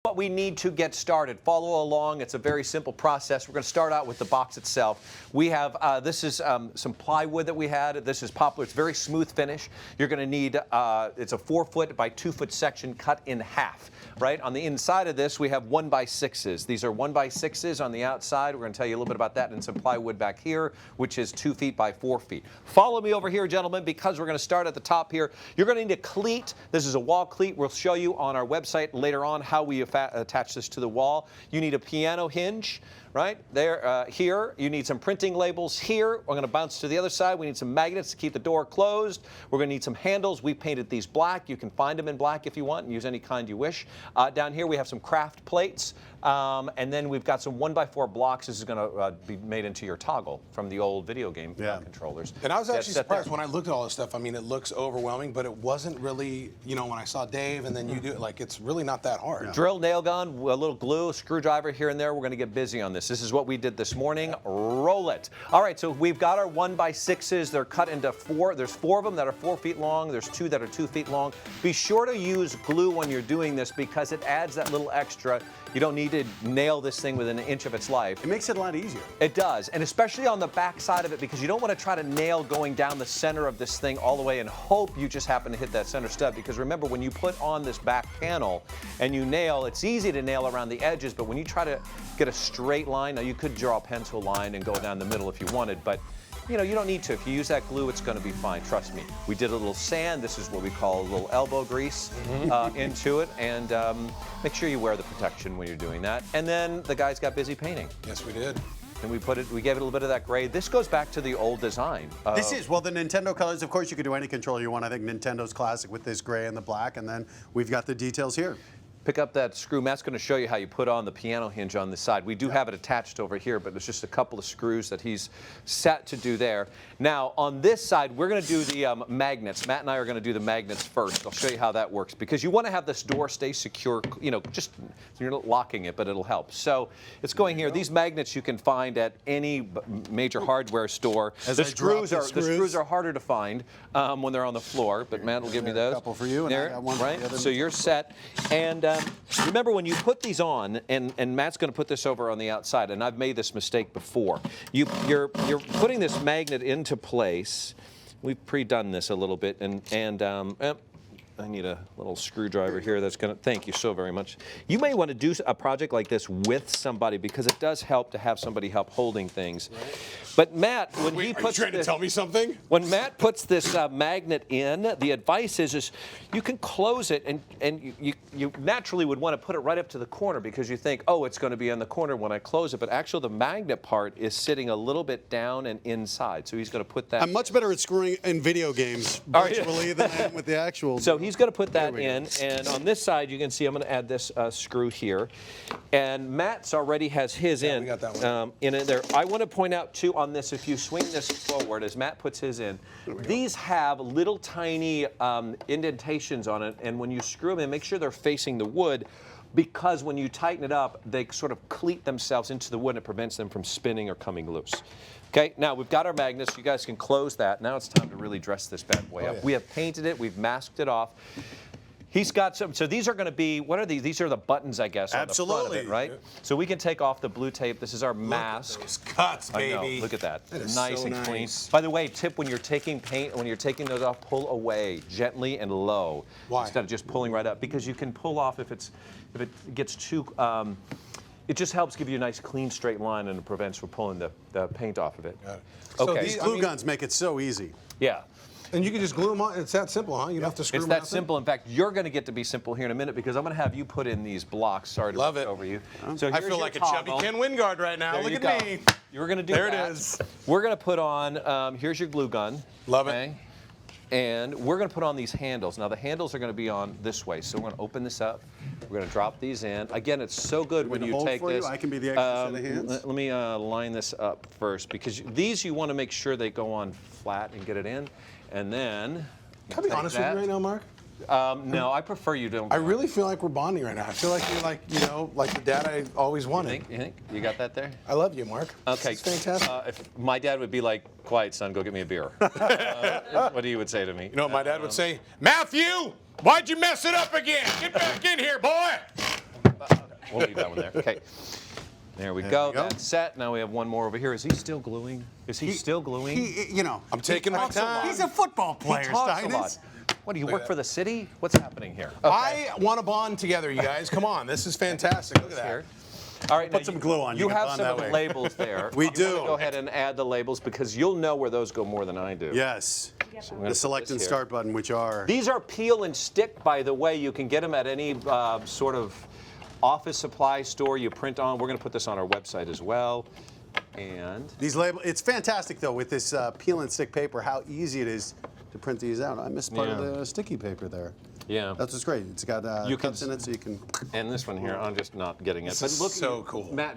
What we need to get started. Follow along. It's a very simple process. We're going to start out with the box itself. We have, this is some plywood that we had. This is poplar. It's very smooth finish. You're going to need, it's a 4-foot by 2-foot section cut in half. Right? On the inside of this, we have 1x6s. These are 1x6s on the outside. We're going to tell you a little bit about that, and some plywood back here, which is 2 feet by 4 feet. Follow me over here, gentlemen, because we're going to start at the top here. You're going to need a cleat. This is a wall cleat. We'll show you on our website later on how we attach this to the wall. You need a piano hinge. Right there, here. You need some printing labels here. We're going to bounce to the other side. We need some magnets to keep the door closed. We're going to need some handles. We painted these black. You can find them in black if you want, and use any kind you wish. Down here we have some craft plates, and then we've got some 1x4 blocks. This is going to be made into your toggle from the old video game controllers. And I was actually surprised when I looked at all this stuff. I mean, it looks overwhelming, but it wasn't really, you know, when I saw Dave and then you do it, like, it's really not that hard. Yeah. Drill, nail gun, a little glue, a screwdriver here and there. We're going to get busy on this. This is what we did this morning. Roll it. All right, so we've got our 1x6s. They're cut into 4. There's 4 of them that are 4 feet long. There's 2 that are 2 feet long. Be sure to use glue when you're doing this because it adds that little extra. You don't need to nail this thing within an inch of its life. It makes it a lot easier. It does, and especially on the back side of it, because you don't want to try to nail going down the center of this thing all the way and hope you just happen to hit that center stud, because remember, when you put on this back panel and you nail, it's easy to nail around the edges, but when you try to get a straight line, now you could draw a pencil line and go down the middle if you wanted, but you know, you don't need to. If you use that glue, it's going to be fine. Trust me. We did a little sand. This is what we call a little elbow grease into it. And make sure you wear the protection when you're doing that. And then the guys got busy painting. Yes, we did. And we gave it a little bit of that gray. This goes back to the old design. This is, well, the Nintendo colors, of course, you could do any controller you want. I think Nintendo's classic with this gray and the black. And then we've got the details here. Pick up that screw. Matt's going to show you how you put on the piano hinge on the side. We do have it attached over here, but there's just a couple of screws that he's set to do there. Now, on this side, we're going to do the magnets. Matt and I are going to do the magnets first. I'll show you how that works, because you want to have this door stay secure. You know, just you're not locking it, but it'll help. So it's going here. These magnets you can find at any major hardware store. The screws are harder to find when they're on the floor, but Matt will give me those. A couple for you, and I got one right? So you're set. And remember, when you put these on, and Matt's going to put this over on the outside, and I've made this mistake before. You're putting this magnet into place. We've pre-done this a little bit, and I need a little screwdriver here that's going to, thank you so very much. You may want to do a project like this with somebody, because it does help to have somebody help holding things. Right. But Matt, when he puts are you trying to tell me something? When Matt puts this magnet in, the advice is you can close it, and you naturally would want to put it right up to the corner, because you think, oh, it's going to be on the corner when I close it, but actually the magnet part is sitting a little bit down and inside, so he's going to put that I'm much better at screwing in video games virtually than I am with the actual. So he's going to put that in, and on this side you can see I'm going to add this screw here, and Matt's already has his in. We got that one. In it there. I want to point out too on this, if you swing this forward as Matt puts his in, these have little tiny indentations on it, and when you screw them in, make sure they're facing the wood, because when you tighten it up, they sort of cleat themselves into the wood and it prevents them from spinning or coming loose. Okay, now we've got our magnets. You guys can close that. Now it's time to really dress this bad boy up. Yeah. We have painted it. We've masked it off. He's got some, so these are going to be, what are these? These are the buttons, I guess, on the front of it, right? Yeah. So we can take off the blue tape. This is our mask. Look at those cuts, baby. I know, look at that. Nice so and nice. clean. By the way, tip, when you're taking paint, when you're taking those off, pull away gently and low. Why? Instead of just pulling right up, because you can pull off if it gets too, it just helps give you a nice clean straight line, and it prevents from pulling the paint off of it. So these glue guns make it so easy. Yeah. And you can just glue them on. It's that simple, huh? You don't have to screw them out. It's that simple. In fact, you're going to get to be simple here in a minute, because I'm going to have you put in these blocks. Sorry to Love put it over you. So I feel like a chubby Ken Wingard right now. There Look you at go. me. You're going to do there that. There it is. We're going to put on, here's your glue gun. Love it. And we're going to put on these handles. Now, the handles are going to be on this way. So we're going to open this up. We're going to drop these in. Again, it's so good when you take this. I can be the extra set of hands. Let me line this up first, because these you want to make sure they go on flat and get it in. And then... Can I be honest with you right now, Mark? No, I prefer you don't. I really feel like we're bonding right now. I feel like you're like, you know, like the dad I always wanted. You think? You got that there? I love you, Mark. Okay. It's fantastic. If my dad would be like, quiet, son, go get me a beer. What he would say to me. You know what my dad would say? Matthew, why'd you mess it up again? Get back in here, boy. We'll leave that one there. Okay. There we go. That's set. Now we have one more over here. Is he still gluing? Is he still gluing? You know, I'm taking my time. he's a football He player, talks a Steines. lot. What, do you work for the city? What's happening here? Okay. I want to bond together, you guys. Come on, this is fantastic. Look at that. Here. All right, Put now some glue on. You You can have bond some that of the way. labels there. We I'm do. gonna go ahead and add the labels because you'll know where those go more than I do. Yes. So I'm gonna The select put and this here. start button, which are. These are peel and stick, by the way. You can get them at any sort of office supply store you print on. We're going to put this on our website as well. And These labels, it's fantastic though with this peel and stick paper, how easy it is to print these out. I missed part of Yeah. the sticky paper there. yeah, That's what's great. It's got You can cups in it, so you can. and this one here, I'm just not getting it. This But is look, so cool. Matt